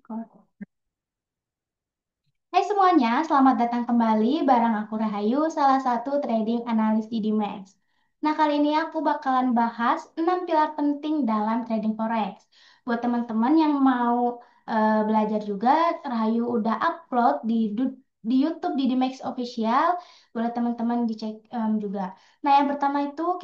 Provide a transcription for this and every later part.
Hai semuanya, selamat datang kembali bareng aku Rahayu, salah satu trading analis di Dimex. Nah, kali ini aku bakalan bahas 6 pilar penting dalam trading forex. Buat teman-teman yang mau belajar juga, Rahayu udah upload di YouTube di Dimex Official, boleh teman-teman dicek juga. Nah, yang pertama itu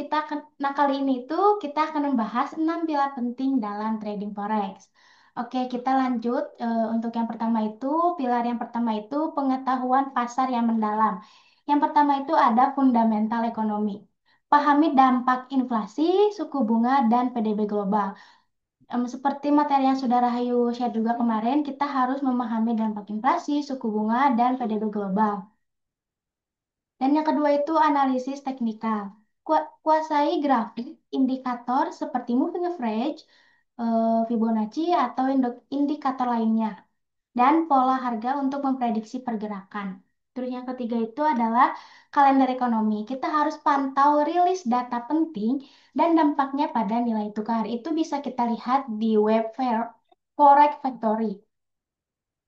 kali ini tuh kita akan membahas 6 pilar penting dalam trading forex. Oke, kita lanjut. Untuk yang pertama itu, pilar yang pertama itu pengetahuan pasar yang mendalam. Yang pertama itu ada fundamental ekonomi. Pahami dampak inflasi, suku bunga, dan PDB global. Seperti materi yang sudah Rahayu share juga kemarin, kita harus memahami dampak inflasi, suku bunga, dan PDB global. Dan yang kedua itu analisis teknikal. Kuasai grafik, indikator seperti moving average, Fibonacci, atau indikator lainnya dan pola harga untuk memprediksi pergerakan. Terus yang ketiga itu adalah kalender ekonomi. Kita harus pantau rilis data penting dan dampaknya pada nilai tukar. Itu bisa kita lihat di web Forex Factory.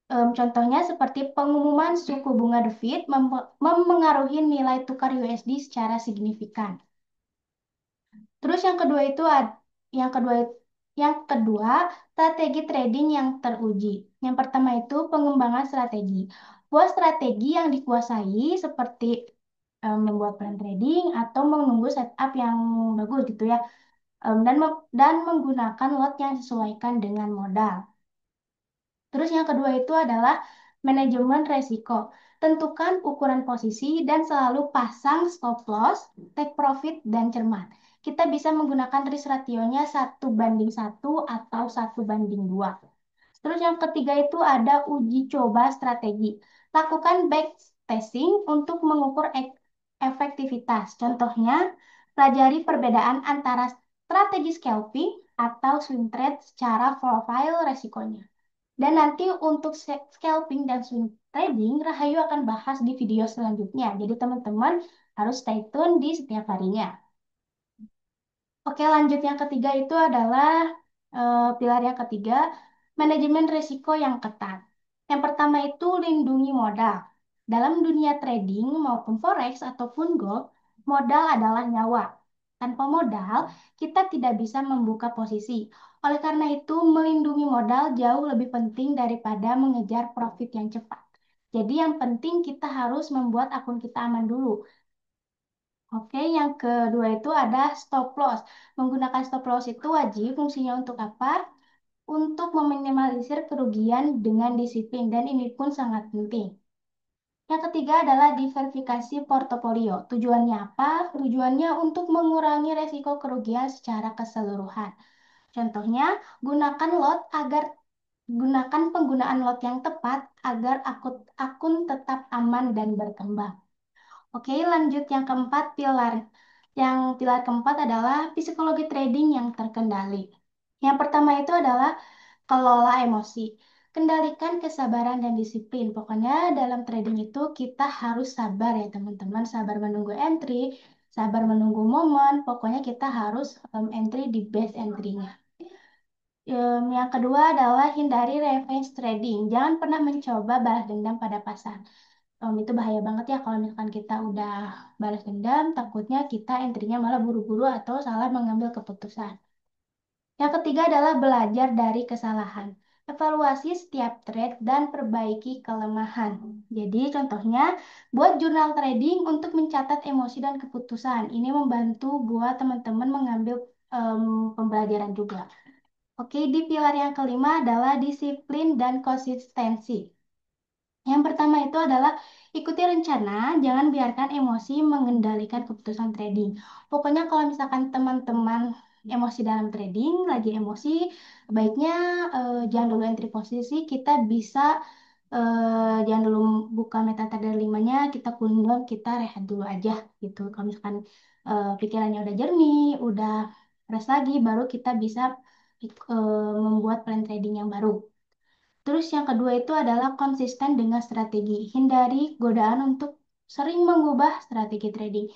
Contohnya seperti pengumuman suku bunga The Fed mempengaruhi nilai tukar USD secara signifikan. Terus yang kedua yang kedua strategi trading yang teruji. Yang pertama itu pengembangan strategi. Buat strategi yang dikuasai seperti membuat plan trading atau menunggu setup yang bagus gitu ya. Dan menggunakan lot yang disesuaikan dengan modal. Terus yang kedua itu adalah manajemen resiko. Tentukan ukuran posisi dan selalu pasang stop loss, take profit, dan cermat. Kita bisa menggunakan risk ratio-nya 1:1 atau 1:2. Terus yang ketiga itu ada uji coba strategi. Lakukan back testing untuk mengukur efektivitas. Contohnya, pelajari perbedaan antara strategi scalping atau swing trade secara profile resikonya. Dan nanti untuk scalping dan swing trading, Rahayu akan bahas di video selanjutnya. Jadi teman-teman harus stay tune di setiap harinya. Oke, lanjut yang ketiga itu adalah pilar yang ketiga, manajemen risiko yang ketat. Yang pertama itu lindungi modal. Dalam dunia trading maupun forex ataupun gold, modal adalah nyawa. Tanpa modal, kita tidak bisa membuka posisi. Oleh karena itu, melindungi modal jauh lebih penting daripada mengejar profit yang cepat. Jadi yang penting kita harus membuat akun kita aman dulu. Oke, yang kedua itu ada stop loss. Menggunakan stop loss itu wajib, fungsinya untuk apa? Untuk meminimalisir kerugian dengan disiplin, dan ini pun sangat penting. Yang ketiga adalah diversifikasi portofolio. Tujuannya apa? Tujuannya untuk mengurangi resiko kerugian secara keseluruhan. Contohnya, gunakan lot agar gunakan penggunaan lot yang tepat agar akun tetap aman dan berkembang. Oke, lanjut yang keempat, pilar. Yang pilar keempat adalah psikologi trading yang terkendali. Yang pertama itu adalah kelola emosi. Kendalikan kesabaran dan disiplin. Pokoknya dalam trading itu kita harus sabar ya teman-teman. Sabar menunggu entry, sabar menunggu momen. Pokoknya kita harus entry di best entry-nya. Yang kedua adalah hindari revenge trading. Jangan pernah mencoba balas dendam pada pasar. Itu bahaya banget ya kalau misalkan kita udah balas dendam, takutnya kita entry-nya malah buru-buru atau salah mengambil keputusan. Yang ketiga adalah belajar dari kesalahan. Evaluasi setiap trade dan perbaiki kelemahan. Jadi contohnya, buat jurnal trading untuk mencatat emosi dan keputusan. Ini membantu buat teman-teman mengambil pembelajaran juga. Oke, di pilar yang kelima adalah disiplin dan konsistensi. Yang pertama itu adalah ikuti rencana, jangan biarkan emosi mengendalikan keputusan trading. Pokoknya kalau misalkan teman-teman emosi dalam trading, lagi emosi, baiknya jangan dulu entry posisi, kita bisa jangan dulu buka MetaTrader 5-nya, kita cool down, kita rehat dulu aja gitu. Kalau misalkan pikirannya udah jernih, udah fresh lagi, baru kita bisa membuat plan trading yang baru. Terus yang kedua itu adalah konsisten dengan strategi. Hindari godaan untuk sering mengubah strategi trading.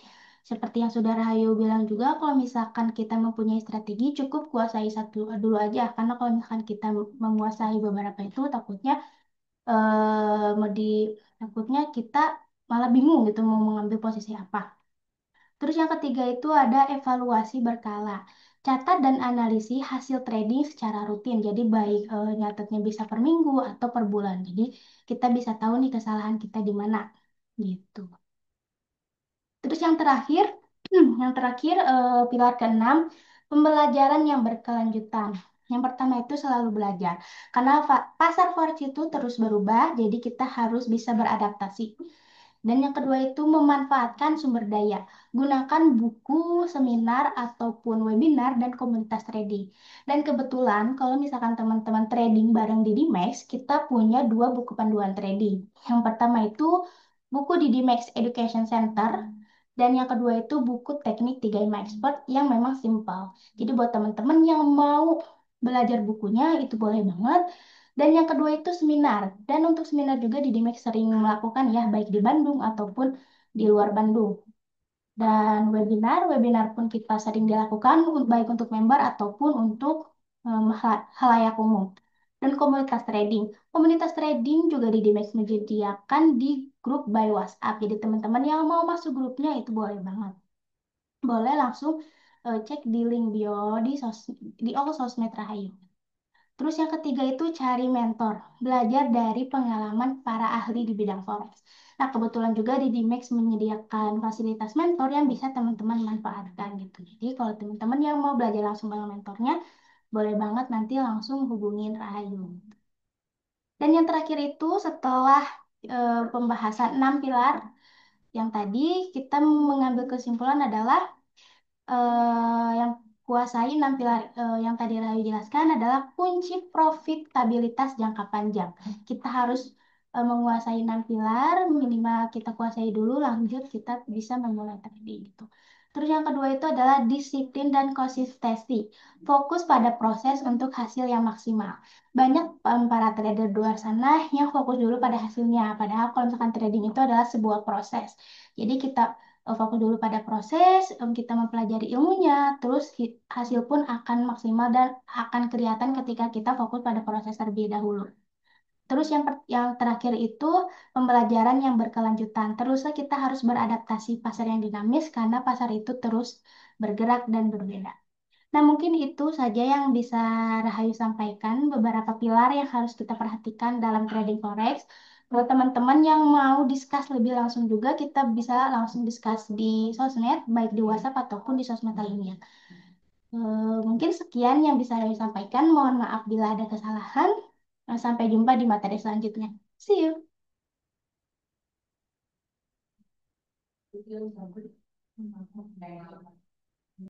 Seperti yang sudah Rahayu bilang juga, kalau misalkan kita mempunyai strategi, cukup kuasai satu dulu aja. Karena kalau misalkan kita menguasai beberapa itu, mau takutnya kita malah bingung gitu mau mengambil posisi apa. Terus yang ketiga itu ada evaluasi berkala. Catat dan analisis hasil trading secara rutin. Jadi baik nyatetnya bisa per minggu atau per bulan. Jadi kita bisa tahu nih kesalahan kita di mana gitu. Terus yang terakhir, pilar keenam, pembelajaran yang berkelanjutan. Yang pertama itu selalu belajar. Karena pasar forex itu terus berubah, jadi kita harus bisa beradaptasi. Dan yang kedua itu memanfaatkan sumber daya. Gunakan buku, seminar, ataupun webinar dan komunitas trading. Dan kebetulan kalau misalkan teman-teman trading bareng di Dimex, kita punya dua buku panduan trading. Yang pertama itu buku di Dimex Education Center. Dan yang kedua itu buku teknik 3M Expert yang memang simpel. Jadi buat teman-teman yang mau belajar bukunya itu boleh banget. Dan yang kedua itu seminar. Dan untuk seminar juga di Dimex sering melakukan ya, baik di Bandung ataupun di luar Bandung. Dan webinar pun kita sering dilakukan baik untuk member ataupun untuk halayak umum. Dan komunitas trading. Komunitas trading juga di Dimex menyediakan di grup by WhatsApp. Jadi teman-teman yang mau masuk grupnya itu boleh banget. Boleh langsung cek di link bio di all sosmed Rahayu. Terus yang ketiga itu cari mentor, belajar dari pengalaman para ahli di bidang forex. Nah, kebetulan juga di Dimex menyediakan fasilitas mentor yang bisa teman-teman manfaatkan gitu. Jadi kalau teman-teman yang mau belajar langsung dengan mentornya, boleh banget nanti langsung hubungin Rahayu. Dan yang terakhir itu setelah pembahasan 6 pilar yang tadi, kita mengambil kesimpulan adalah yang kuasai 6 pilar yang tadi Rahayu jelaskan adalah kunci profitabilitas jangka panjang. Kita harus menguasai 6 pilar, minimal kita kuasai dulu, lanjut kita bisa memulai trading gitu. Terus yang kedua itu adalah disiplin dan konsistensi. Fokus pada proses untuk hasil yang maksimal. Banyak para trader di luar sana yang fokus dulu pada hasilnya. Padahal kalau misalkan trading itu adalah sebuah proses. Jadi kita fokus dulu pada proses, kita mempelajari ilmunya, terus hasil pun akan maksimal dan akan kelihatan ketika kita fokus pada proses terlebih dahulu. Terus yang terakhir itu pembelajaran yang berkelanjutan. Teruslah kita harus beradaptasi pasar yang dinamis karena pasar itu terus bergerak dan berbeda. Nah, mungkin itu saja yang bisa Rahayu sampaikan, beberapa pilar yang harus kita perhatikan dalam trading forex. Buat teman-teman yang mau discuss lebih langsung juga, kita bisa langsung discuss di sosmed, baik di WhatsApp ataupun di sosmed lainnya. Mungkin sekian yang bisa Rahayu sampaikan. Mohon maaf bila ada kesalahan. Sampai jumpa di materi selanjutnya. See you.